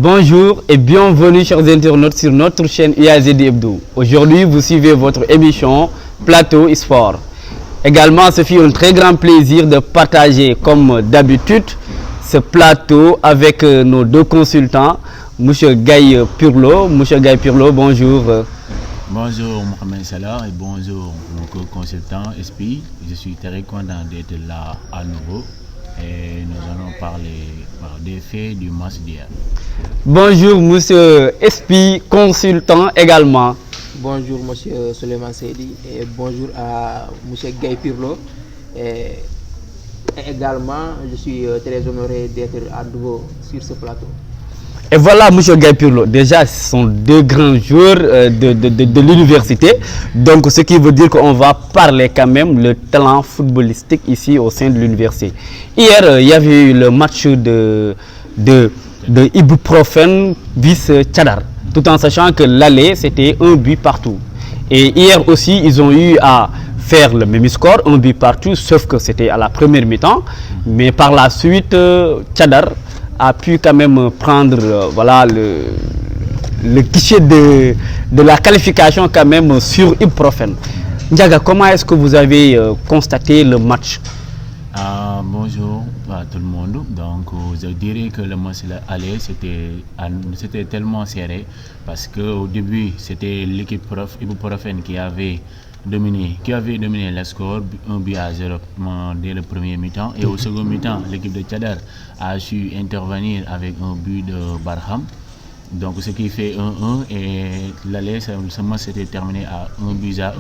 Bonjour et bienvenue chers internautes sur notre chaîne UAZD Hebdo. Aujourd'hui, vous suivez votre émission Plateau Sport. Également, ce fut un très grand plaisir de partager comme d'habitude ce plateau avec nos deux consultants, M. Gaye Purlo. M. Gaye Purlo, bonjour. Bonjour Mohamed Salah et bonjour mon co-consultant SP. Je suis très content d'être là à nouveau et nous allons parler des faits du match d'hier. Bonjour Monsieur SP, consultant également. Bonjour Monsieur Suleiman Seydi et bonjour à Monsieur Gaye Purlo. Et également, je suis très honoré d'être à nouveau sur ce plateau. Et voilà M. Gaye Purlo, déjà ce sont deux grands joueurs de l'université, donc ce qui veut dire qu'on va parler quand même le talent footballistique ici au sein de l'université. Hier, il y avait eu le match de Ibuprofen vice-Tchadar, tout en sachant que l'aller c'était un but partout. Et hier aussi, ils ont eu à faire le même score, un but partout, sauf que c'était à la première mi-temps, mais par la suite, Tchadar a pu quand même prendre voilà, le guichet de la qualification quand même sur Ibuprofen. Ndiaga, comment est-ce que vous avez constaté le match? Bonjour à tout le monde. Donc, je dirais que le match aller c'était tellement serré parce qu'au début, c'était l'équipe Ibuprofen qui avait dominé le score 1-0 dès le premier mi-temps. Et au second mi-temps, l'équipe de Tchadar a su intervenir avec un but de Barham. Donc ce qui fait 1-1 et l'aller, ce match s'était terminé à 1-1.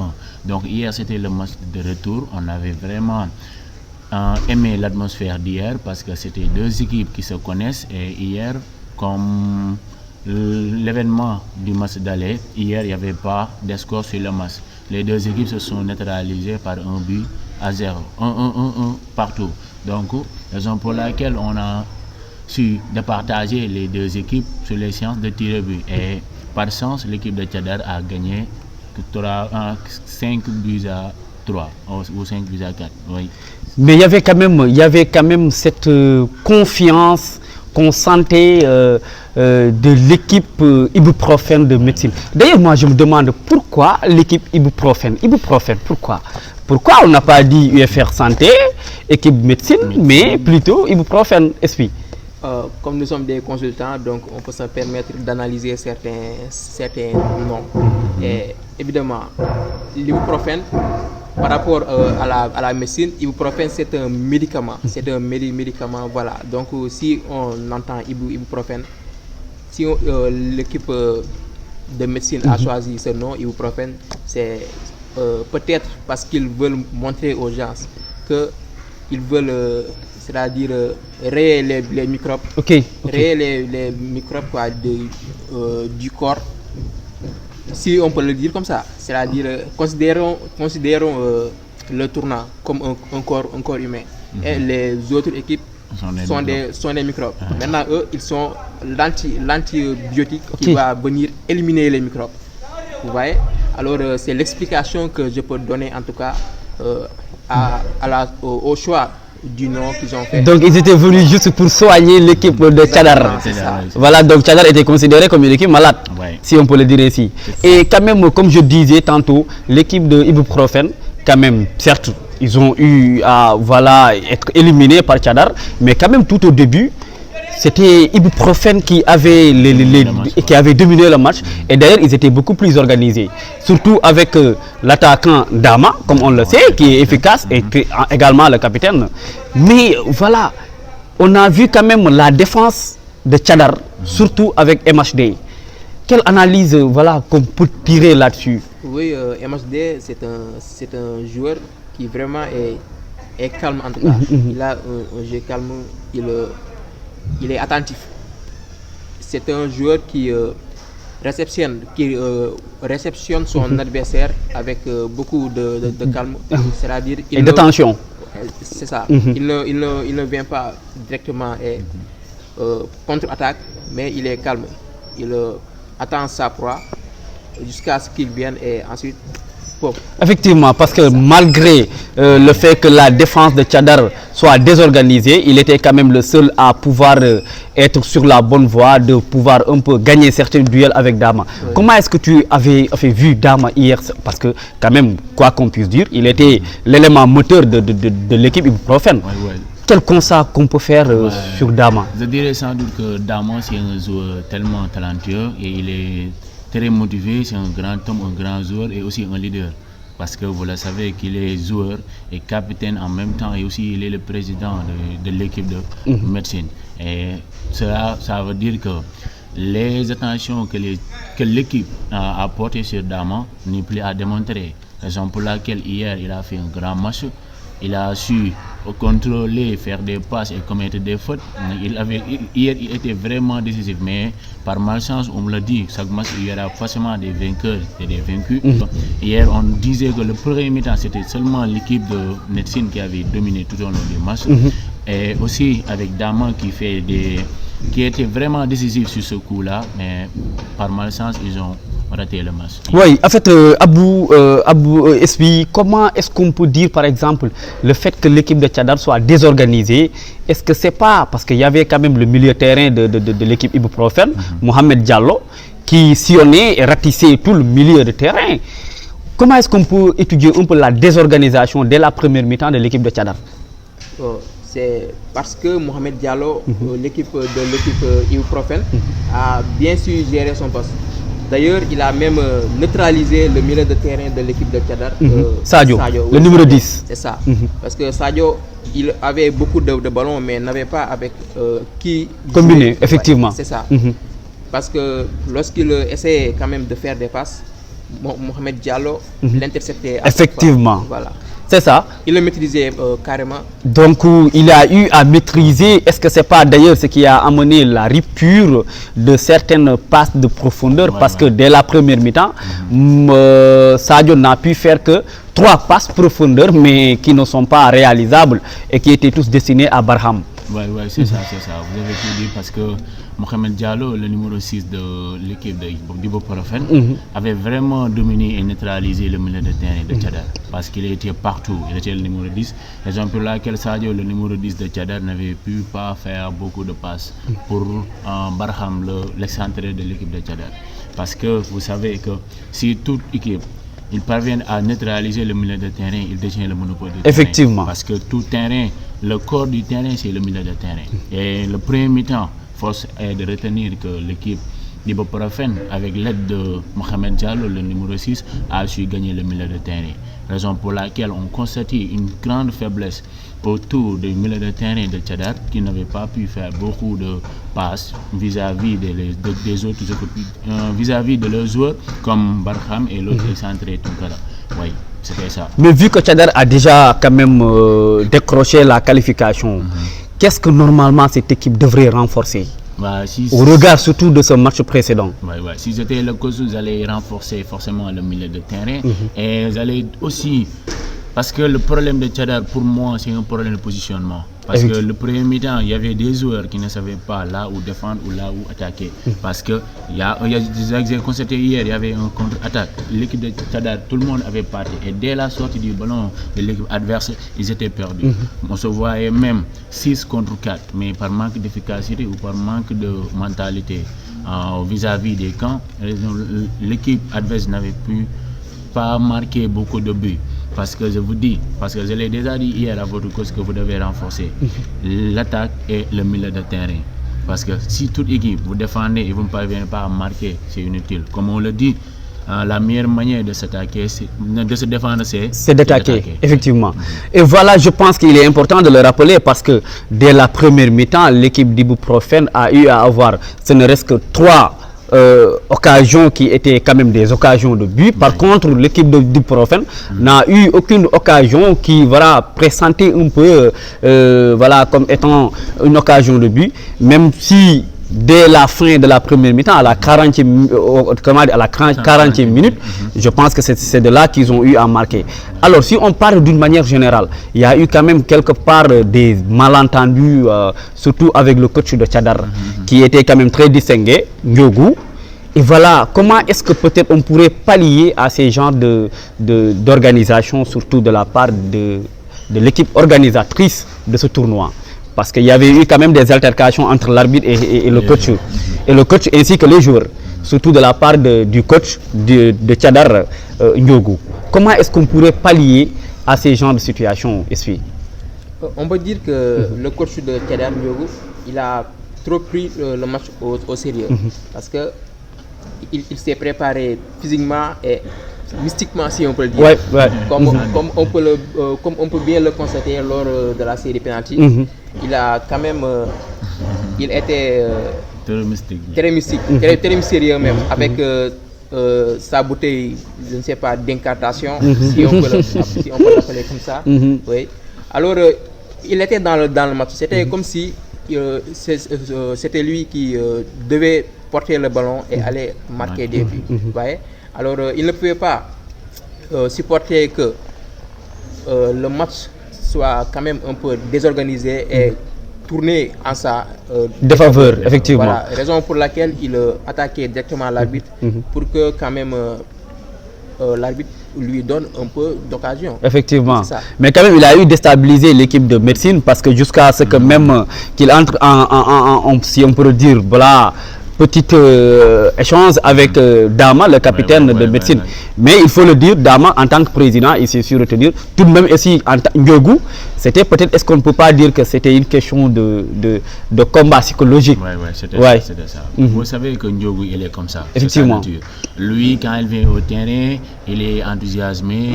Donc hier, c'était le match de retour. On avait vraiment aimé l'atmosphère d'hier parce que c'était deux équipes qui se connaissent. Et hier, comme l'événement du match d'aller, hier, il n'y avait pas de score sur le match. Les deux équipes se sont neutralisées par 1-0, 1-1 partout. Donc, raison pour laquelle on a su départager les deux équipes sur les séances de tir au but. Et par chance, l'équipe de Tchadar a gagné 5-3 ou 5-4. Oui. Mais il y avait quand même cette confiance qu'on sentait de l'équipe Ibuprofen de médecine. D'ailleurs, moi, je me demande pourquoi l'équipe Ibuprofen, pourquoi on n'a pas dit UFR Santé, équipe médecine, mais plutôt Ibuprofen SP? Comme nous sommes des consultants, donc on peut se permettre d'analyser certains noms. Et évidemment, l'Ibuprofen, par rapport à la médecine, Ibuprofen c'est un médicament. C'est un médicament, voilà. Donc si on entend Ibuprofen, si l'équipe de médecine a choisi ce nom, Ibuprofen, c'est peut-être parce qu'ils veulent montrer aux gens qu'ils veulent, c'est-à-dire rayer les microbes, rayer les microbes quoi, du corps. Si on peut le dire comme ça, c'est-à-dire considérons le tournant comme un corps humain. Et les autres équipes sont des microbes. Maintenant, eux, ils sont l'antibiotique qui va venir éliminer les microbes. Vous voyez? Alors, c'est l'explication que je peux donner en tout cas au choix du nom qu'ils ont fait. Donc ils étaient venus juste pour soigner l'équipe de Tchadar. Voilà, donc Tchadar était considéré comme une équipe malade, si on peut le dire ainsi. Et quand même, comme je disais tantôt, l'équipe de Ibuprofen, quand même, certes, ils ont eu à être éliminés par Tchadar, mais quand même tout au début, c'était Ibuprofen qui avait dominé le match. Et d'ailleurs, ils étaient beaucoup plus organisés. Surtout avec l'attaquant Dama, comme on le sait, qui est efficace, et également le capitaine. Mais voilà, on a vu quand même la défense de Tchadar, surtout avec MHD. Quelle analyse qu'on peut tirer là-dessus? Oui, MHD, c'est un joueur qui vraiment est calme en tout cas. Il a un jeu calme, il est attentif. C'est un joueur qui réceptionne son adversaire avec beaucoup de calme. C'est-à-dire et d'attention. C'est ça. Il ne vient pas directement contre-attaque, mais il est calme. Il attend sa proie jusqu'à ce qu'il vienne et ensuite Effectivement, parce que malgré le fait que la défense de Tchadar soit désorganisée, il était quand même le seul à pouvoir être sur la bonne voie, de pouvoir un peu gagner certains duels avec Dama. Oui. Comment est-ce que tu avais vu Dama hier? Parce que quand même, quoi qu'on puisse dire, il était l'élément moteur de l'équipe ibuprofène. Oui, oui. Quel constat qu'on peut faire sur Dama? Je dirais sans doute que Dama, c'est un joueur tellement talentueux et il est très motivé, c'est un grand homme, un grand joueur et aussi un leader. Parce que vous le savez qu'il est joueur et capitaine en même temps et aussi il est le président de l'équipe de médecine. Et ça veut dire que les attentions que l'équipe a portées sur Dama n'est plus à démontrer. Raison pour laquelle hier il a fait un grand match. Il a su contrôler, faire des passes et commettre des fautes. Hier, il était vraiment décisif, mais par malchance, on me l'a dit, chaque match, il y aura forcément des vainqueurs et des vaincus. Hier, on disait que le premier mi-temps, c'était seulement l'équipe de médecine qui avait dominé tout au long du match. Et aussi avec Dama qui était vraiment décisif sur ce coup-là, mais par malchance, ils ont raté le match. Oui, en fait, Abou Esbi, comment est-ce qu'on peut dire, par exemple, le fait que l'équipe de Tchadar soit désorganisée? Est-ce que c'est pas parce qu'il y avait quand même le milieu terrain de l'équipe ibuprofène, Mohamed Diallo, qui sillonnait et ratissait tout le milieu de terrain? Comment est-ce qu'on peut étudier un peu la désorganisation dès la première mi-temps de l'équipe de Tchadar? C'est parce que Mohamed Diallo, l'équipe ibuprofène, a bien su gérer son poste. D'ailleurs, il a même neutralisé le milieu de terrain de l'équipe de Tchadar. Sadio, le numéro 10. C'est ça. Parce que Sadio, il avait beaucoup de ballons, mais n'avait pas avec qui combiner, effectivement. Ouais, c'est ça. Parce que lorsqu'il essayait quand même de faire des passes, Mohamed Diallo l'interceptait. Effectivement. Voilà. C'est ça. Il le maîtrisait carrément. Donc, il a eu à maîtriser. Est-ce que ce n'est pas d'ailleurs ce qui a amené la rupture de certaines passes de profondeur? Parce que dès la première mi-temps, Sadio n'a pu faire que 3 passes profondeur, mais qui ne sont pas réalisables et qui étaient tous destinés à Barham. Oui, c'est ça, c'est ça. Vous avez tout dit parce que Mohamed Diallo, le numéro 6 de l'équipe d'Ibuprofène, avait vraiment dominé et neutralisé le milieu de terrain de Tchadar parce qu'il était partout. Il était le numéro 10. Raison pour laquelle Sadio, le numéro 10 de Tchadar, n'avait pu pas faire beaucoup de passes pour Barham, l'excentré de l'équipe de Tchadar. Parce que vous savez que si toute équipe ils parviennent à neutraliser le milieu de terrain, ils détiennent le monopole du terrain. Effectivement. Parce que tout terrain, le corps du terrain, c'est le milieu de terrain. Et le premier mi-temps, force est de retenir que l'équipe d'Ibuprofène, avec l'aide de Mohamed Diallo, le numéro 6, a su gagner le milieu de terrain. Raison pour laquelle on constate une grande faiblesse autour du milieu de terrain de Tchadar qui n'avait pas pu faire beaucoup de passes vis-à-vis des autres vis-à-vis de leurs joueurs comme Barham et l'autre excentré Tunkara. Oui, c'était ça. Mais vu que Tchadar a déjà quand même décroché la qualification, qu'est-ce que normalement cette équipe devrait renforcer? Au regard surtout de ce match précédent. Si j'étais le coach, j'allais renforcer forcément le milieu de terrain et j'allais aussi, parce que le problème de Tchadar pour moi c'est un problème de positionnement. Parce que le premier mi-temps, il y avait des joueurs qui ne savaient pas là où défendre ou là où attaquer. Parce que j'ai constaté hier, il y avait un contre-attaque. L'équipe de Tchadar, tout le monde avait parti. Et dès la sortie du ballon de l'équipe adverse, ils étaient perdus. On se voyait même 6 contre 4. Mais par manque d'efficacité ou par manque de mentalité vis-à-vis des camps, l'équipe adverse n'avait pu pas marquer beaucoup de buts. Parce que je vous dis, parce que je l'ai déjà dit hier à votre cause que vous devez renforcer l'attaque et le milieu de terrain. Parce que si toute équipe vous défendez et vous ne parvenez pas à marquer, c'est inutile. Comme on le dit, la meilleure manière de s'attaquer, de se défendre, c'est d'attaquer, effectivement. Et voilà, je pense qu'il est important de le rappeler parce que dès la première mi-temps, l'équipe d'Ibuprofène a eu à avoir, ce ne reste que 3 occasions qui étaient quand même des occasions de but. Par contre, l'équipe d'Ibuprofène n'a eu aucune occasion qui va présenter un peu comme étant une occasion de but, même si dès la fin de la première mi-temps, à la 40e minute, je pense que c'est de là qu'ils ont eu à marquer. Alors, si on parle d'une manière générale, il y a eu quand même quelque part des malentendus, surtout avec le coach de Tchadar, qui était quand même très distingué, Ndiogu. Et voilà, comment est-ce que peut-être on pourrait pallier à ces genres d'organisation, surtout de la part de l'équipe organisatrice de ce tournoi? Parce qu'il y avait eu quand même des altercations entre l'arbitre et le coach ainsi que les joueurs, surtout de la part du coach de Tchadar Ndiogu. Comment est-ce qu'on pourrait pallier à ces genres de situations, Esfi? On peut dire que le coach de Tchadar Ndiogu, il a trop pris le match au sérieux. Parce que il s'est préparé physiquement et mystiquement, si on peut le dire. Comme on peut bien le constater lors de la série penalty. Il a quand même il était très mystique, très mystérieux même, avec sa bouteille, je ne sais pas, d'incantation, si on peut l'appeler comme ça. Oui. Alors il était dans le match. C'était comme si c'était lui qui devait porter le ballon et aller marquer des buts. Voyez? Alors il ne pouvait pas supporter que le match soit quand même un peu désorganisé et tourné en sa défaveur, effectivement. Voilà, raison pour laquelle il attaquait directement l'arbitre pour que quand même l'arbitre lui donne un peu d'occasion. Effectivement. Mais quand même, il a eu déstabilisé l'équipe de médecine parce que jusqu'à ce que même qu'il entre si on peut dire, voilà, petite échange avec Dama, le capitaine de médecine. Mais il faut le dire, Dama, en tant que président, il s'est su retenir. Tout de même, ici, en Ndiogu, c'était peut-être, est-ce qu'on ne peut pas dire que c'était une question de combat psychologique? C'était ça. Vous savez que Ndiogu, il est comme ça. Effectivement. Lui, quand il vient au terrain, il est enthousiasmé,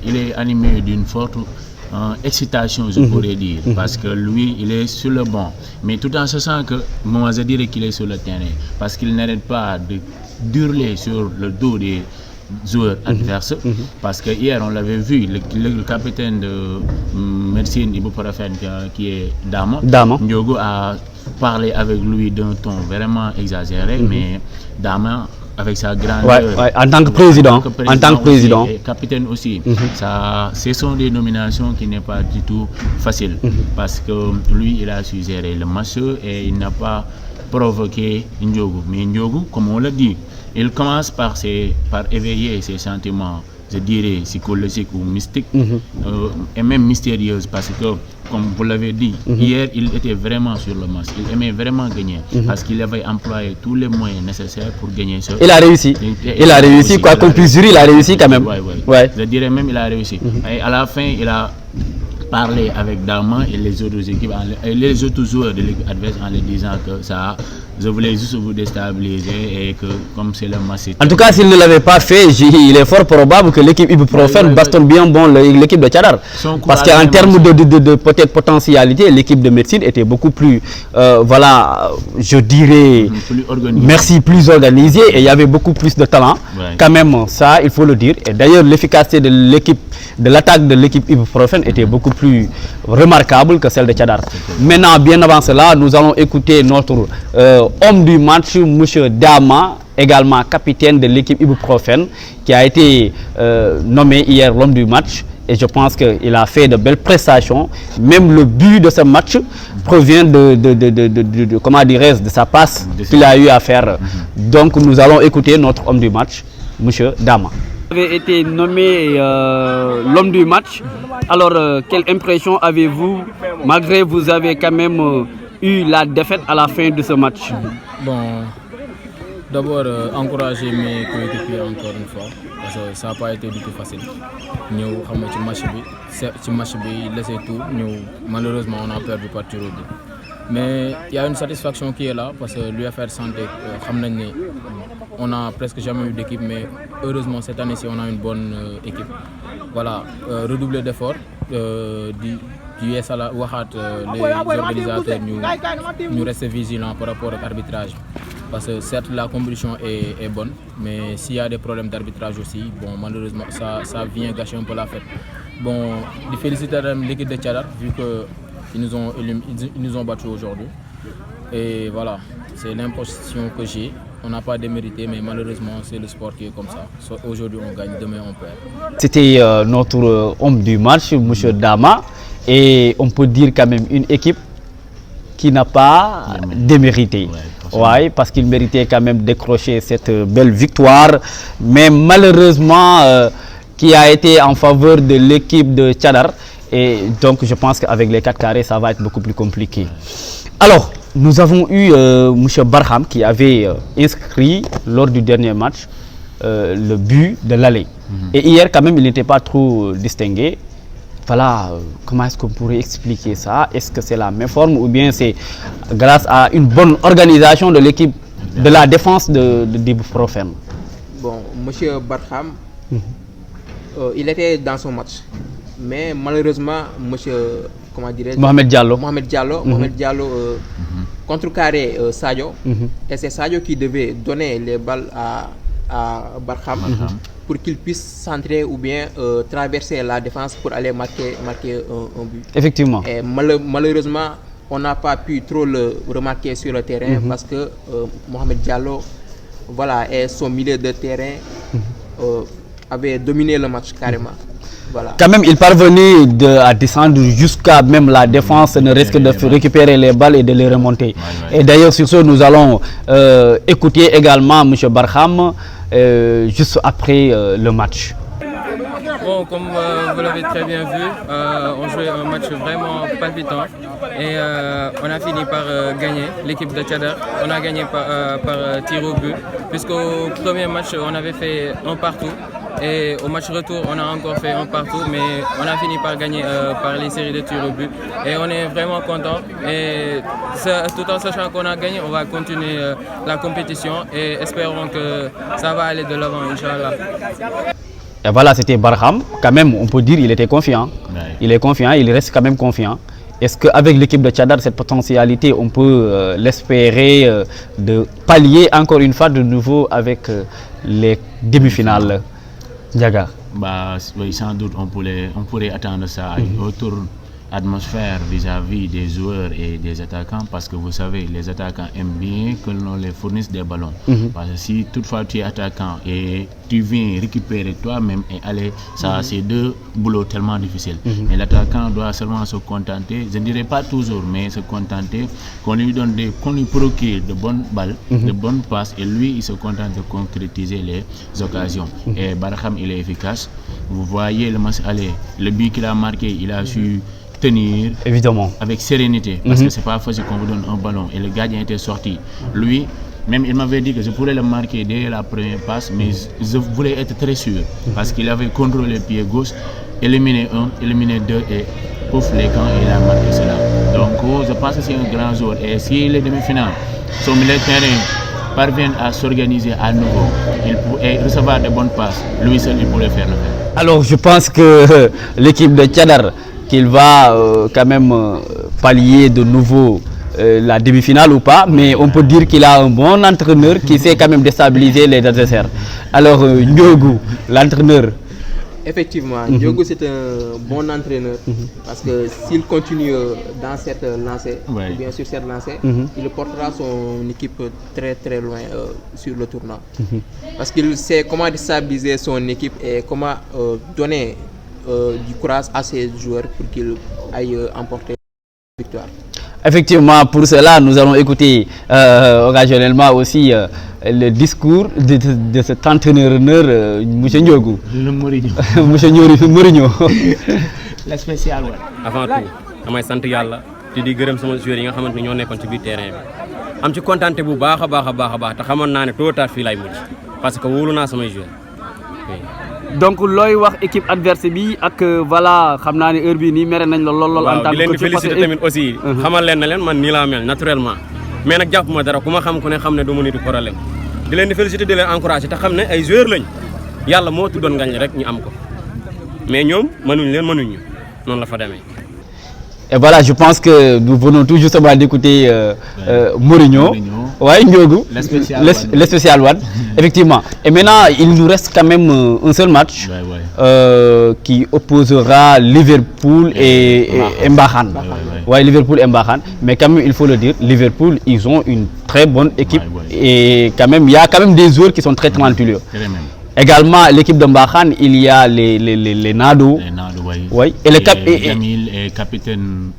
il est animé d'une forte excitation, je pourrais dire, parce que lui, il est sur le banc, mais tout en sachant que, moi, je dirais qu'il est sur le terrain, parce qu'il n'arrête pas de hurler sur le dos des joueurs adverses, parce que hier, on l'avait vu, le capitaine de médecine ibuprofène qui est Dama, Ndiogu a parlé avec lui d'un ton vraiment exagéré, mais Dama, avec sa grandeur, en tant que président, et capitaine aussi, ce sont des nominations qui n'est pas du tout facile, parce que lui, il a su gérer le match et il n'a pas provoqué Ndiogu. Mais Ndiogu, comme on l'a dit, il commence par éveiller ses sentiments, je dirais, psychologiques ou mystiques, et même mystérieuses, parce que, comme vous l'avez dit, hier, il était vraiment sur le match. Il aimait vraiment gagner, parce qu'il avait employé tous les moyens nécessaires pour gagner ça. Il a réussi. Il a réussi, quoi qu'on puisse dire, il a réussi quand même. Je dirais même il a réussi. Et à la fin, il a parlé avec Dama et les autres équipes, les autres joueurs de l'équipe adverse en leur disant que ça, je voulais juste vous déstabiliser et que comme c'est le match. En tout cas, s'il ne l'avait pas fait, il est fort probable que l'équipe ibuprofène bastonne bien l'équipe de Tchadar. Parce qu'en termes de peut-être potentialité, l'équipe de médecine était beaucoup plus, voilà, je dirais, plus organisée et il y avait beaucoup plus de talent. Quand même, ça, il faut le dire. Et d'ailleurs, l'efficacité de l'attaque de l'équipe ibuprofène était beaucoup plus remarquable que celle de Tchadar. Maintenant, bien avant cela, nous allons écouter notre homme du match, M. Dama, également capitaine de l'équipe ibuprofène, qui a été nommé hier l'homme du match. Et je pense qu'il a fait de belles prestations. Même le but de ce match provient comment dirais-je, de sa passe qu'il a eu à faire. Donc nous allons écouter notre homme du match, M. Dama. Vous avez été nommé l'homme du match. Alors, quelle impression avez-vous, malgré vous avez quand même eu la défaite à la fin de ce match? Bon, d'abord, encourager mes coéquipiers encore une fois, parce que ça n'a pas été du tout facile. Nous avons match, laissé tout. Malheureusement, on a perdu par tir au but. Mais il y a une satisfaction qui est là, parce que l'UFR Santé, on n'a presque jamais eu d'équipe, mais heureusement cette année-ci, on a une bonne équipe. Voilà, redoubler d'efforts. Les organisateurs nous restent vigilants par rapport à l'arbitrage. Parce que certes la compétition est bonne, mais s'il y a des problèmes d'arbitrage aussi, bon, malheureusement ça vient gâcher un peu la fête. Bon, je félicite l'équipe de Tchadar vu qu'ils nous ont battus aujourd'hui. Et voilà, c'est l'impression que j'ai. On n'a pas démérité, mais malheureusement c'est le sport qui est comme ça. Aujourd'hui on gagne, demain on perd. C'était notre homme du match, M. Dama. Et on peut dire quand même une équipe qui n'a pas démérité. Ouais, parce qu'il méritait quand même décrocher cette belle victoire. Mais malheureusement, qui a été en faveur de l'équipe de Tchadar. Et donc, je pense qu'avec les 4 carrés, ça va être beaucoup plus compliqué. Alors, nous avons eu M. Barham qui avait inscrit lors du dernier match le but de l'aller. Et hier, quand même, il n'était pas trop distingué. Voilà, comment est-ce qu'on pourrait expliquer ça? Est-ce que c'est la même forme ou bien c'est grâce à une bonne organisation de l'équipe de la défense de Ibuprofène? Bon, M. Barham, il était dans son match. Mais malheureusement, Mohamed Diallo, contrecarré Sadio. Et c'est Sadio qui devait donner les balles à Barham pour qu'il puisse centrer ou bien traverser la défense pour aller marquer un but. Effectivement. Et malheureusement, on n'a pas pu trop le remarquer sur le terrain parce que Mohamed Diallo, voilà, et son milieu de terrain avait dominé le match carrément. Voilà. Quand même, il parvenait à descendre jusqu'à même la défense, ne risque de récupérer les balles et de les remonter. Et d'ailleurs, sur ce, nous allons écouter également M. Barham juste après le match. Bon, comme vous l'avez très bien vu, on jouait un match vraiment palpitant et on a fini par gagner, l'équipe de Tchadar. On a gagné par tir au but, puisqu'au premier match, on avait fait un partout. Et au match retour, on a encore fait un partout, mais on a fini par gagner par les séries de tirs au but. Et on est vraiment content. Et tout en sachant qu'on a gagné, on va continuer la compétition et espérons que ça va aller de l'avant, Inch'Allah. Et voilà, c'était Barham. Quand même, on peut dire qu'il était confiant. Il est confiant, il reste quand même confiant. Est-ce qu'avec l'équipe de Tchadar, cette potentialité, on peut l'espérer de pallier encore une fois de nouveau avec les demi-finales? Diaga. Bah, oui, sans doute, on pourrait attendre ça, une autre atmosphère vis-à-vis des joueurs et des attaquants, parce que vous savez, les attaquants aiment bien que l'on les fournisse des ballons. Parce que si toutefois tu es attaquant et tu viens récupérer toi-même et aller, ça c'est deux boulots tellement difficiles. Mais l'attaquant doit seulement se contenter, je ne dirais pas toujours, mais se contenter qu'on lui donne qu'on lui procure de bonnes balles, de bonnes passes, et lui il se contente de concrétiser les occasions. Et Barham il est efficace. Vous voyez le match aller, le but qu'il a marqué, il a su tenir évidemment avec sérénité, parce que c'est pas facile qu'on vous donne un ballon et le gardien était sorti. Lui même il m'avait dit que je pourrais le marquer dès la première passe, mais je voulais être très sûr parce qu'il avait contrôlé le pied gauche, éliminé un, éliminé deux et ouf les camps et il a marqué cela. Donc je pense que c'est un grand joueur et si les demi-finales, son milieu de terrain parviennent à s'organiser à nouveau et recevoir de bonnes passes, lui seul il pourrait faire le faire. Alors je pense que l'équipe de Tchadar qu'il va quand même pallier de nouveau la demi-finale ou pas, mais on peut dire qu'il a un bon entraîneur qui sait quand même déstabiliser les adversaires. Alors Ndiogu, l'entraîneur. Effectivement, Ndiogu c'est un bon entraîneur parce que s'il continue dans cette lancée, ou bien sur cette lancée, il portera son équipe très très loin sur le tournoi. Parce qu'il sait comment déstabiliser son équipe et comment donner du courage à ses joueurs pour qu'ils aillent emporter la victoire. Effectivement, pour cela, nous allons écouter occasionnellement aussi le discours de cet entraîneur, M. Ndiogu. Le Mourinho. M. Mourinho. La spéciale. Avant tout, damay sant yàlla te di gërëm sama joueurs yi nga xamante ni ñoo nekkoon ci biir terrain bi am ci kontaante bu baax a baax te xamoon naa ne tôt ou tard fii laay mujj parce que wóolu naa samay joueurs. Donc looy wax équipe adverse bi ak voilà xam naa ne heure bii nii mere nañ la lool en tant que coach. di leen di féliciter tamit aussi. xamal leen na leen man nii laa mel naturellement mais nag jàpp ma dara ku ma xam ku ne xam ne du ma nitu problème di leen di féliciter di leen encourager te xam ne ay joueurs lañ yàlla moo tuddoon ngañ rek ñu am ko mais ñoom mënuñ leen mënuñ ñu noonu la fa demee. Et voilà, je pense que nous venons tout justement d'écouter Mourinho. Ouais, Ndiogu, le spécial one. Effectivement. Et maintenant, il nous reste quand même un seul match qui opposera Liverpool et Mbahan. Ouais, Liverpool et Mbahan. Mais quand même, il faut le dire, Liverpool, ils ont une très bonne équipe. Et quand même, il y a quand même des joueurs qui sont très talentueux. Également, l'équipe de Mbahan, il y a les Nado. Oui. Et le Jamil et capitaine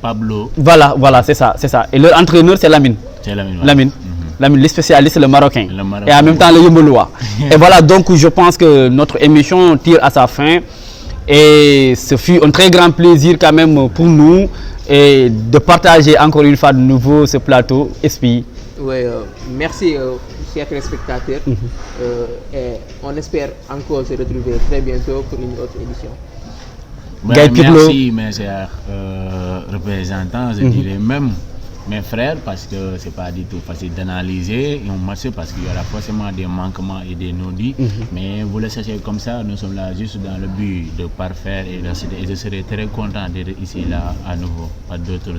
Pablo. Voilà, c'est ça. Et leur entraîneur, c'est Lamine. C'est Lamine. Lamine. le spécialiste, le Marocain. Et en même temps le Yomolois. Et voilà, donc je pense que notre émission tire à sa fin. Et ce fut un très grand plaisir quand même pour nous et de partager encore une fois de nouveau ce plateau. Espi. Oui, merci chers téléspectateurs. Et on espère encore se retrouver très bientôt pour une autre édition. Merci mes chers représentants, je dirais même mes frères, parce que c'est pas du tout facile d'analyser un match parce qu'il y aura forcément des manquements et des non-dits. Mais vous le sachez comme ça, nous sommes là juste dans le but de parfaire et je serai très content d'être ici là à nouveau à d'autres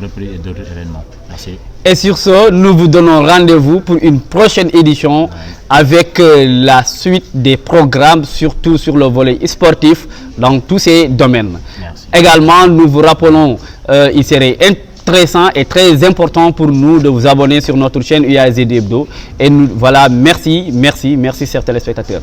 reprises et d'autres événements. Merci. Et sur ce, nous vous donnons rendez-vous pour une prochaine édition avec la suite des programmes, surtout sur le volet sportif dans tous ces domaines. Merci. Également, nous vous rappelons, il serait intéressant et très important pour nous de vous abonner sur notre chaîne UAZD Hebdo. Et nous, voilà, merci chers téléspectateurs.